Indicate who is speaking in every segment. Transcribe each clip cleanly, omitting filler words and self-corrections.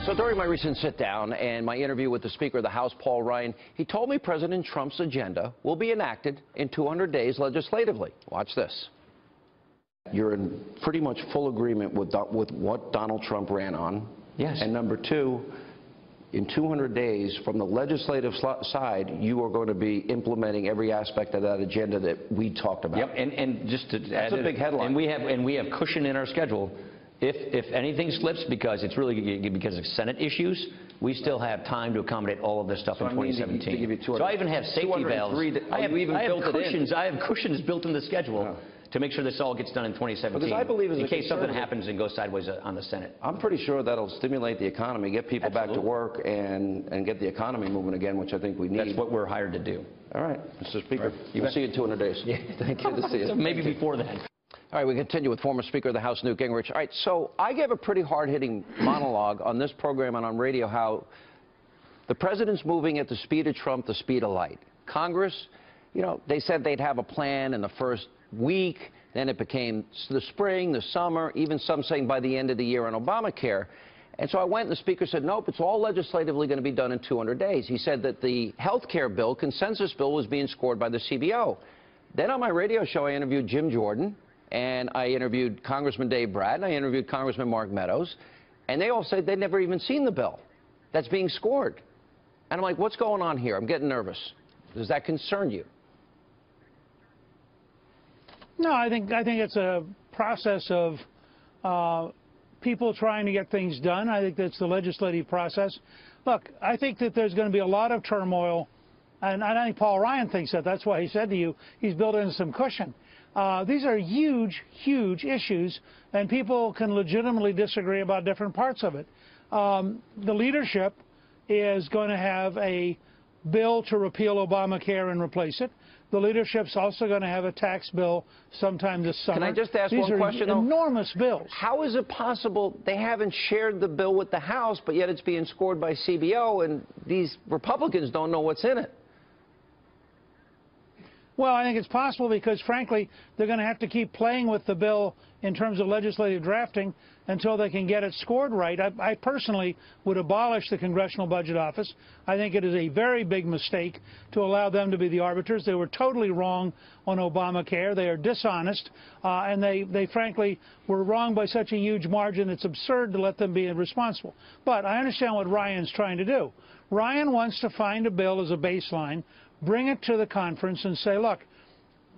Speaker 1: So during my recent sit-down and my interview with the Speaker of the House, Paul Ryan, he told me President Trump's agenda will be enacted in 200 days legislatively. Watch this. You're in pretty much full agreement with what Donald Trump ran on.
Speaker 2: Yes.
Speaker 1: And number two, in 200 days, from the legislative side, you are going to be implementing every aspect of that agenda that we talked about.
Speaker 2: Yep, and just to
Speaker 1: That's a big headline.
Speaker 2: And we have cushion in our schedule. If anything slips, because it's really because of Senate issues, we still have time to accommodate all of this stuff in 2017. So I even have safety valves. I have cushions built in the schedule to make sure this all gets done in 2017.
Speaker 1: Because I believe
Speaker 2: in case something happens and goes sideways on the Senate.
Speaker 1: I'm pretty sure that'll stimulate the economy, get people back to work, and get the economy moving again, which I think we need.
Speaker 2: That's what we're hired to do.
Speaker 1: All right, Mr. Speaker. We'll see you in 200 days.
Speaker 2: Yeah, thank you. Good to see you. So maybe before then.
Speaker 1: All right, we continue with former Speaker of the House, Newt Gingrich. All right, so I gave a pretty hard-hitting monologue on this program and on radio how the president's moving at the speed of Trump, the speed of light. Congress, you know, they said they'd have a plan in the first week. Then it became the spring, the summer, even some saying by the end of the year on Obamacare. And so I went and the Speaker said, nope, it's all legislatively going to be done in 200 days. He said that the health care bill, consensus bill, was being scored by the CBO. Then on my radio show, I interviewed Jim Jordan. And I interviewed Congressman Dave Bratton, and I interviewed Congressman Mark Meadows, and they all said they'd never even seen the bill that's being scored. And I'm like, what's going on here? I'm getting nervous. Does that concern you?
Speaker 3: No, I think it's a process of people trying to get things done. I think that's the legislative process. Look, I think that there's going to be a lot of turmoil, and I think Paul Ryan thinks that. That's why he said to you he's built in some cushion. These are huge, huge issues, and people can legitimately disagree about different parts of it. The leadership is going to have a bill to repeal Obamacare and replace it. The leadership's also going to have a tax bill sometime this summer.
Speaker 1: Can I just ask one question,
Speaker 3: though? These are enormous bills.
Speaker 1: How is it possible they haven't shared the bill with the House, but yet it's being scored by CBO, and these Republicans don't know what's in it?
Speaker 3: Well, I think it's possible because, frankly, they're going to have to keep playing with the bill in terms of legislative drafting until they can get it scored right. I personally would abolish the Congressional Budget Office. I think it is a very big mistake to allow them to be the arbiters. They were totally wrong on Obamacare. They are dishonest, and they frankly were wrong by such a huge margin. It's absurd to let them be responsible. But I understand what Ryan's trying to do. Ryan wants to find a bill as a baseline, bring it to the conference and say, look,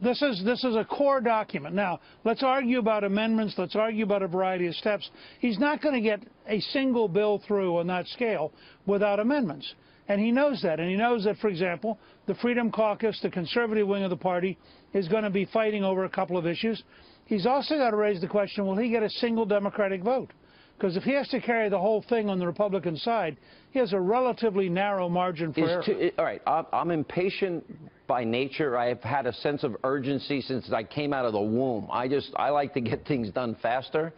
Speaker 3: this is a core document. Now, let's argue about amendments. Let's argue about a variety of steps. He's not going to get a single bill through on that scale without amendments. And he knows that. And he knows that, for example, the Freedom Caucus, the conservative wing of the party, is going to be fighting over a couple of issues. He's also got to raise the question, will he get a single Democratic vote? Because if he has to carry the whole thing on the Republican side, he has a relatively narrow margin for error.
Speaker 1: All right, I'm impatient by nature. I've had a sense of urgency since I came out of the womb. I like to get things done faster.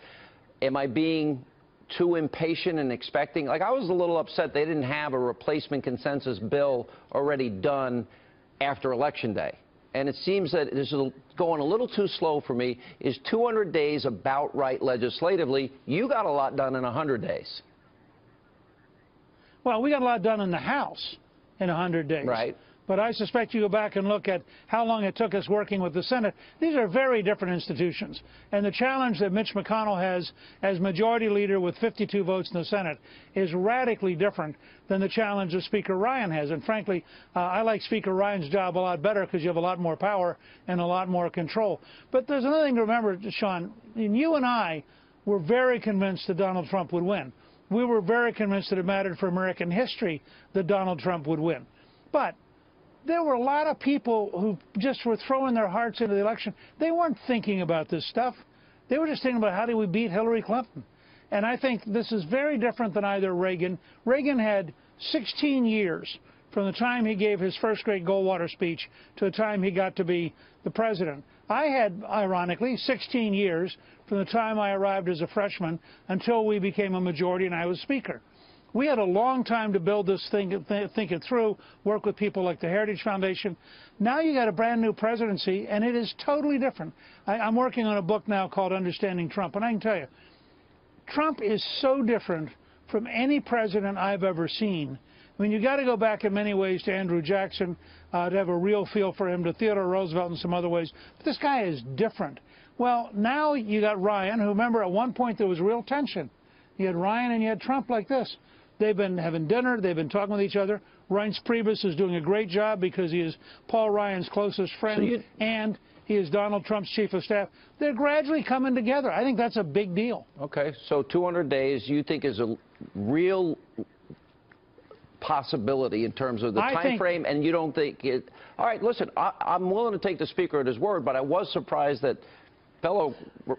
Speaker 1: Am I being too impatient and expecting? Like, I was a little upset they didn't have a replacement consensus bill already done after Election Day. And it seems that this is going a little too slow for me. Is 200 days about right legislatively? You got a lot done in 100 days.
Speaker 3: Well, we got a lot done in the House in 100 days.
Speaker 1: Right.
Speaker 3: But I suspect you go back and look at how long it took us working with the Senate. These are very different institutions. And the challenge that Mitch McConnell has as majority leader with 52 votes in the Senate is radically different than the challenge that Speaker Ryan has. And frankly, I like Speaker Ryan's job a lot better because you have a lot more power and a lot more control. But there's another thing to remember, Sean. You and I were very convinced that Donald Trump would win. We were very convinced that it mattered for American history that Donald Trump would win. But there were a lot of people who just were throwing their hearts into the election. They weren't thinking about this stuff. They were just thinking about how do we beat Hillary Clinton. And I think this is very different than either Reagan. Reagan had 16 years from the time he gave his first great Goldwater speech to the time he got to be the president. I had, ironically, 16 years from the time I arrived as a freshman until we became a majority and I was Speaker. We had a long time to build this thing, think it through, work with people like the Heritage Foundation. Now you got a brand new presidency, and it is totally different. I'm working on a book now called Understanding Trump, and I can tell you, Trump is so different from any president I've ever seen. I mean, you got to go back in many ways to Andrew Jackson to have a real feel for him, to Theodore Roosevelt in some other ways. But this guy is different. Well, now you got Ryan, who, remember, at one point there was real tension. You had Ryan and you had Trump like this. They've been having dinner. They've been talking with each other. Reince Priebus is doing a great job because he is Paul Ryan's closest friend, and he is Donald Trump's chief of staff. They're gradually coming together. I think that's a big deal.
Speaker 1: Okay, so 200 days you think is a real possibility in terms of the time frame, and you don't think it... All right, listen, I'm willing to take the Speaker at his word, but I was surprised that fellow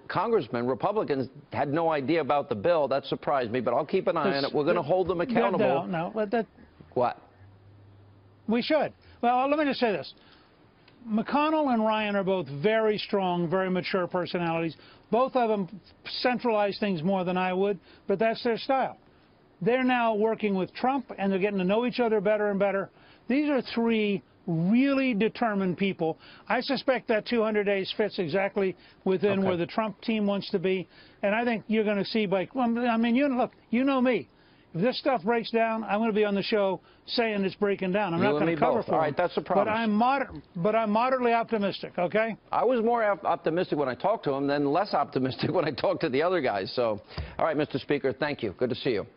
Speaker 1: congressmen, Republicans, had no idea about the bill. That surprised me, but I'll keep an eye on it. We're going to hold them accountable.
Speaker 3: No.
Speaker 1: What?
Speaker 3: We should. Well, let me just say this. McConnell and Ryan are both very strong, very mature personalities. Both of them centralize things more than I would, but that's their style. They're now working with Trump, and they're getting to know each other better and better. These are three really determined people. I suspect that 200 days fits exactly within where the Trump team wants to be. And I think you're going to see, I mean, look, you know me. If this stuff breaks down, I'm going to be on the show saying it's breaking down. I'm not going to cover for it.
Speaker 1: All right, that's a promise.
Speaker 3: But I'm moderately optimistic, okay?
Speaker 1: I was more optimistic when I talked to him than less optimistic when I talked to the other guys. So, all right, Mr. Speaker, thank you. Good to see you.